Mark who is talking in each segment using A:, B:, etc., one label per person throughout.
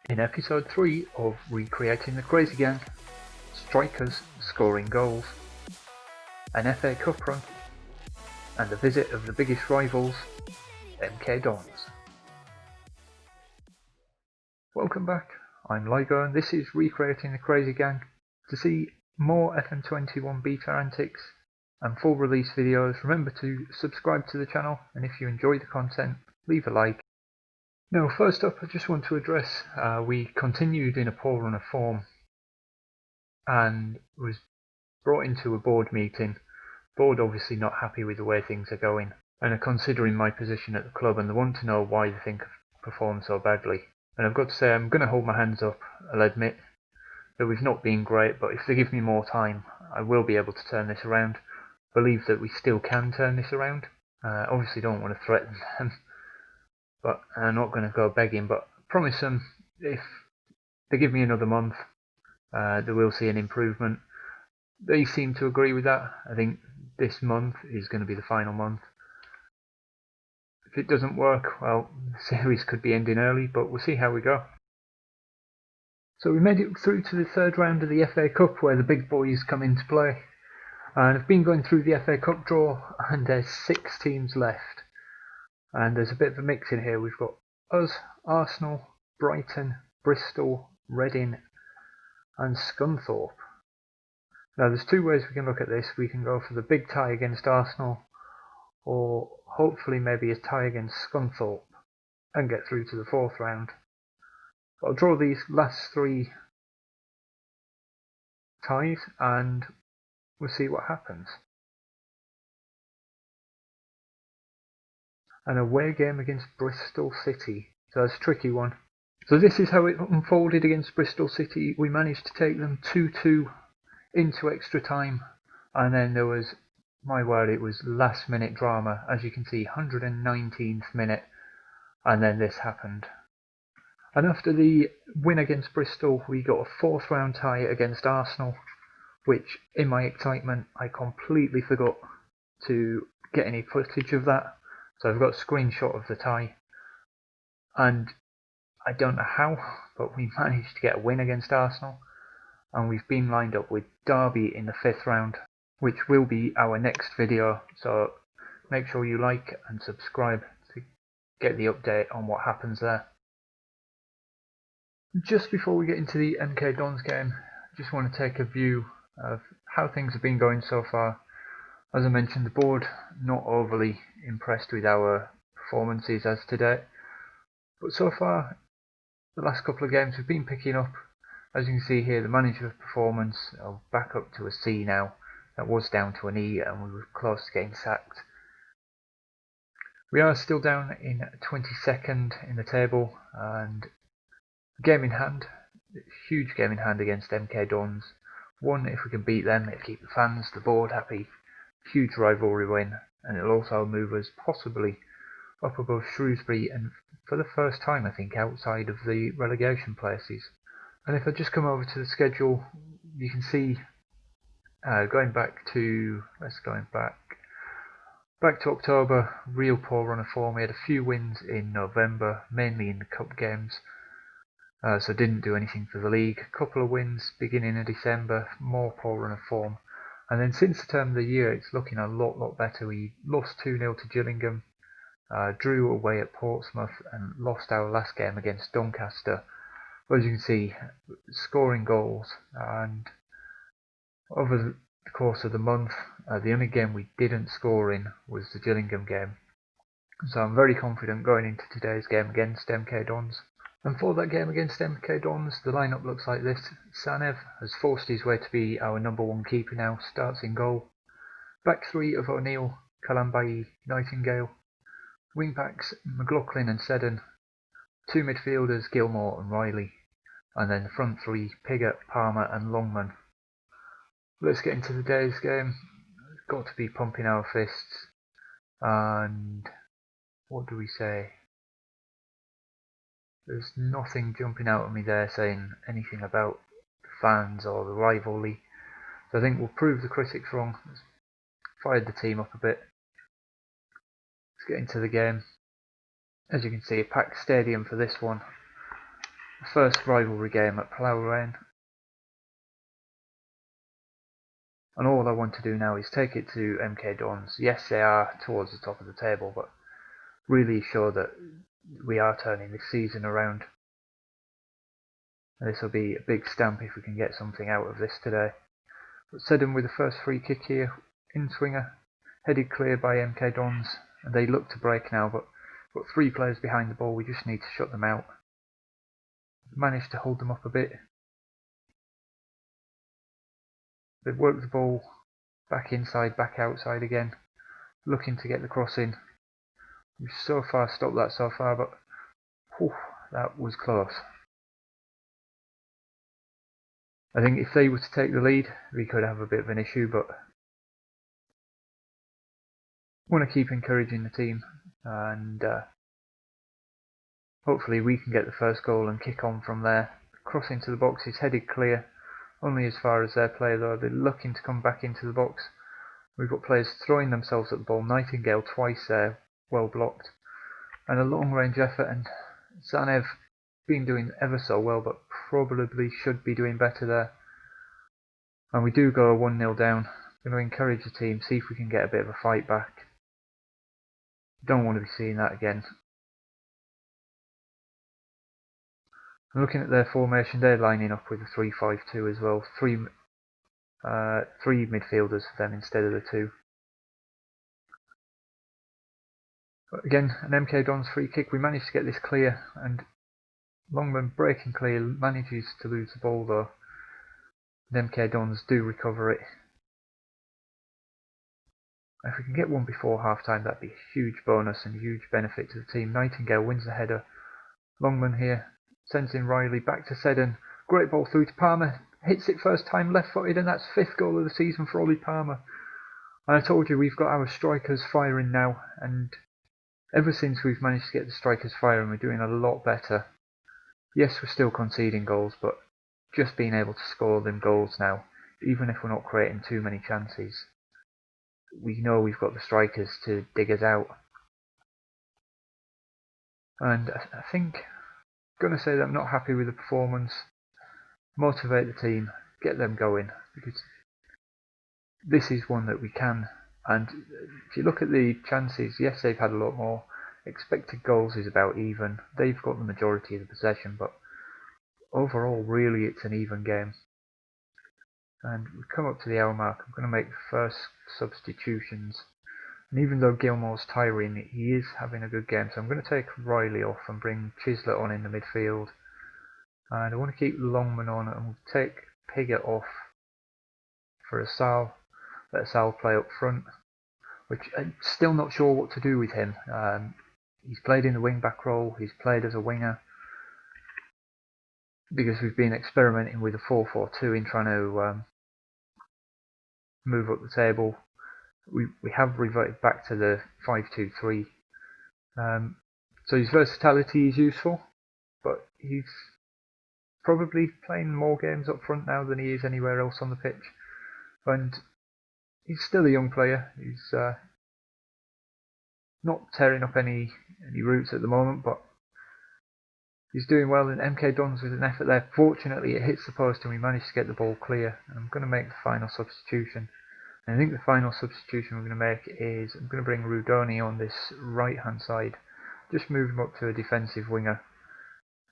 A: In episode 3 of Recreating the Crazy Gang, strikers scoring goals, an FA Cup run, and the visit of the biggest rivals, MK Dons. Welcome back, I'm Lygo and this is Recreating the Crazy Gang. To see more FM21 Beta antics and full release videos, remember to subscribe to the channel, and if you enjoy the content, leave a like. Now, first up, I just want to address, we continued in a poor run of form and was brought into a board meeting. Board obviously not happy with the way things are going and are considering my position at the club, and they want to know why they think I've performed so badly. And I've got to say, I'm going to hold my hands up. I'll admit that we've not been great, but if they give me more time, I will be able to turn this around. Believe that we still can turn this around. Obviously don't want to threaten them. But I'm not going to go begging, but I promise them if they give me another month, they will see an improvement. They seem to agree with that. I think this month is going to be the final month. If it doesn't work, well, the series could be ending early, but we'll see how we go. So we made it through to the third round of the FA Cup, where the big boys come into play. And I've been going through the FA Cup draw, and there's 6 teams left. And there's a bit of a mix in here. We've got us, Arsenal, Brighton, Bristol, Reading and Scunthorpe. Now there's 2 ways we can look at this. We can go for the big tie against Arsenal, or hopefully maybe a tie against Scunthorpe and get through to the 4th round. I'll draw these last 3 ties and we'll see what happens. An away game against Bristol City. So that's a tricky one. So this is how it unfolded against Bristol City. We managed to take them 2-2 into extra time, and then there was, my word, it was last minute drama. As you can see, 119th minute, and then this happened. And after the win against Bristol, we got a 4th round tie against Arsenal, which in my excitement I completely forgot to get any footage of that. So I've got a screenshot of the tie, and I don't know how, but we managed to get a win against Arsenal, and we've been lined up with Derby in the 5th round, which will be our next video, so make sure you like and subscribe to get the update on what happens there. Just before we get into the MK Dons game, I just want to take a view of how things have been going so far. As I mentioned, the board not overly impressed with our performances as to date, but so far the last couple of games we've been picking up. As you can see here, the manager performance back up to a C now. That was down to an E and we were close to getting sacked. We are still down in 22nd in the table, and game in hand, huge game in hand against MK Dons. One, if we can beat them, it'll keep the fans, the board happy. Huge rivalry win, and it'll also move us possibly up above Shrewsbury, and for the first time I think outside of the relegation places. And if I just come over to the schedule, you can see going back to October, real poor run of form. We had a few wins in November, mainly in the cup games, so didn't do anything for the league. A couple of wins beginning of December, more poor run of form. And then since the turn of the year, it's looking a lot better. We lost 2-0 to Gillingham, drew away at Portsmouth, and lost our last game against Doncaster. As you can see, scoring goals, and over the course of the month, the only game we didn't score in was the Gillingham game. So I'm very confident going into today's game against MK Dons. And for that game against MK Dons, the lineup looks like this. Sanev has forced his way to be our number 1 keeper now, starts in goal. Back 3 of O'Neill, Kalambayi, Nightingale. Wing backs McLaughlin and Seddon. 2 midfielders, Gilmore and Riley. And then the front 3, Piggott, Palmer and Longman. Let's get into the day's game. Got to be pumping our fists. And what do we say? There's nothing jumping out at me there saying anything about the fans or the rivalry. So I think we'll prove the critics wrong. Let's fired the team up a bit. Let's get into the game. As you can see, a packed stadium for this one. first rivalry game at Plough Lane. And all I want to do now is take it to MK Dons. Yes, they are towards the top of the table, but really show that we are turning this season around. And this will be a big stamp if we can get something out of this today. But Seddon with the first free kick here, in swinger, headed clear by MK Dons, and they look to break now, but got 3 players behind the ball, we just need to shut them out. Managed to hold them up a bit. They've worked the ball back inside, back outside again, looking to get the cross in. We've so far stopped that so far, but whew, that was close. I think if they were to take the lead, we could have a bit of an issue, but I want to keep encouraging the team, and hopefully we can get the first goal and kick on from there. Cross into the box is headed clear, only as far as their player though. They're looking to come back into the box. We've got players throwing themselves at the ball. Nightingale twice there, well blocked. And a long range effort, and Zanev been doing ever so well, but probably should be doing better there. And we do go 1-0 down. I'm going to encourage the team, see if we can get a bit of a fight back. Don't want to be seeing that again. Looking at their formation, they're lining up with a 3-5-2 as well. Three midfielders for them instead of the 2. But again, an MK Dons free kick. We managed to get this clear, and Longman breaking clear, manages to lose the ball though. And MK Dons do recover it. If we can get one before half time, that'd be a huge bonus and a huge benefit to the team. Nightingale wins the header. Longman here sends in Riley back to Seddon. Great ball through to Palmer. Hits it first time left footed, and that's 5th goal of the season for Ollie Palmer. And I told you we've got our strikers firing now, and ever since we've managed to get the strikers firing, we're doing a lot better. Yes, we're still conceding goals, but just being able to score them goals now, even if we're not creating too many chances, we know we've got the strikers to dig us out. And I think I'm going to say that I'm not happy with the performance. Motivate the team, get them going, because this is one that we can. And if you look at the chances, yes, they've had a lot more. Expected goals is about even. They've got the majority of the possession, but overall, really, it's an even game. And we've come up to the hour mark. I'm going to make the first substitutions. And even though Gilmore's tiring, he is having a good game. So I'm going to take Riley off and bring Chislett on in the midfield. And I want to keep Longman on, and we'll take Piggott off for a Sal. Let Sal play up front, which I'm still not sure what to do with him. He's played in the wing back role, he's played as a winger, because we've been experimenting with a 4-4-2 in trying to move up the table. We have reverted back to the 5-2-3. So his versatility is useful, but he's probably playing more games up front now than he is anywhere else on the pitch. And he's still a young player. He's not tearing up any routes at the moment, but he's doing well. And MK Dons with an effort there. Fortunately, it hits the post and we managed to get the ball clear. And I'm going to make the final substitution. And I think the final substitution we're going to make is I'm going to bring Rudoni on this right hand side. Just move him up to a defensive winger.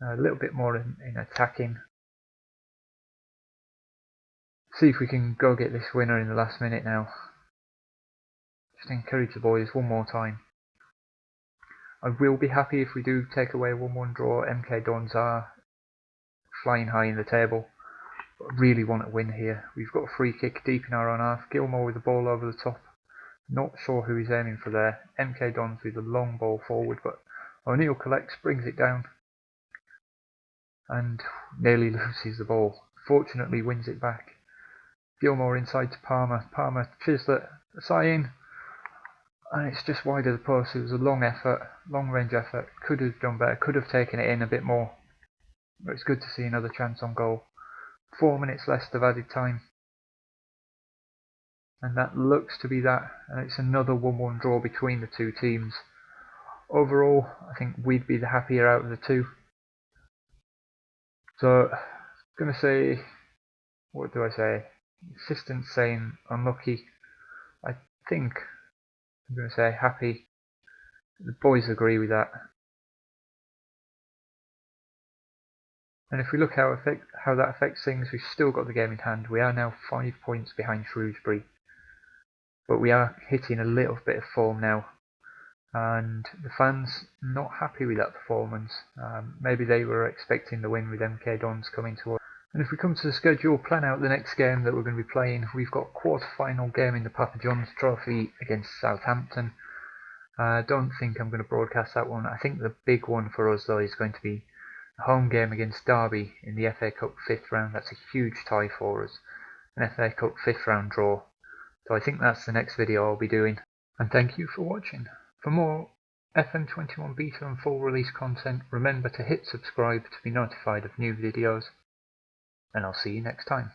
A: A little bit more in attacking. See if we can go get this winner in the last minute now. Just encourage the boys one more time. I will be happy if we do take away a 1-1 draw. MK Dons are flying high in the table, but I really want to win here. We've got a free kick deep in our own half. Gilmore with the ball over the top. Not sure who he's aiming for there. MK Dons with a long ball forward, but O'Neill collects, brings it down, and nearly loses the ball. Fortunately wins it back. Gilmore inside to Palmer. Palmer, Chislett, Sayin. And it's just wide of the post. It was a long effort, long range effort. Could have done better, could have taken it in a bit more. But it's good to see another chance on goal. 4 minutes less of added time. And that looks to be that. And it's another 1-1 draw between the two teams. Overall, I think we'd be the happier out of the two. So I'm going to say, what do I say? Assistant saying unlucky. I think I'm going to say happy. The boys agree with that. And if we look how that affects things, we've still got the game in hand. We are now 5 points behind Shrewsbury, but we are hitting a little bit of form now, and the fans not happy with that performance. Maybe they were expecting the win with MK Dons coming to us. And if we come to the schedule, plan out the next game that we're going to be playing. We've got quarter-final game in the Papa John's Trophy against Southampton. I don't think I'm going to broadcast that one. I think the big one for us though is going to be a home game against Derby in the FA Cup 5th round. That's a huge tie for us, an FA Cup 5th round draw. So I think that's the next video I'll be doing. And thank you for watching. For more FM21 Beta and full release content, remember to hit subscribe to be notified of new videos. And I'll see you next time.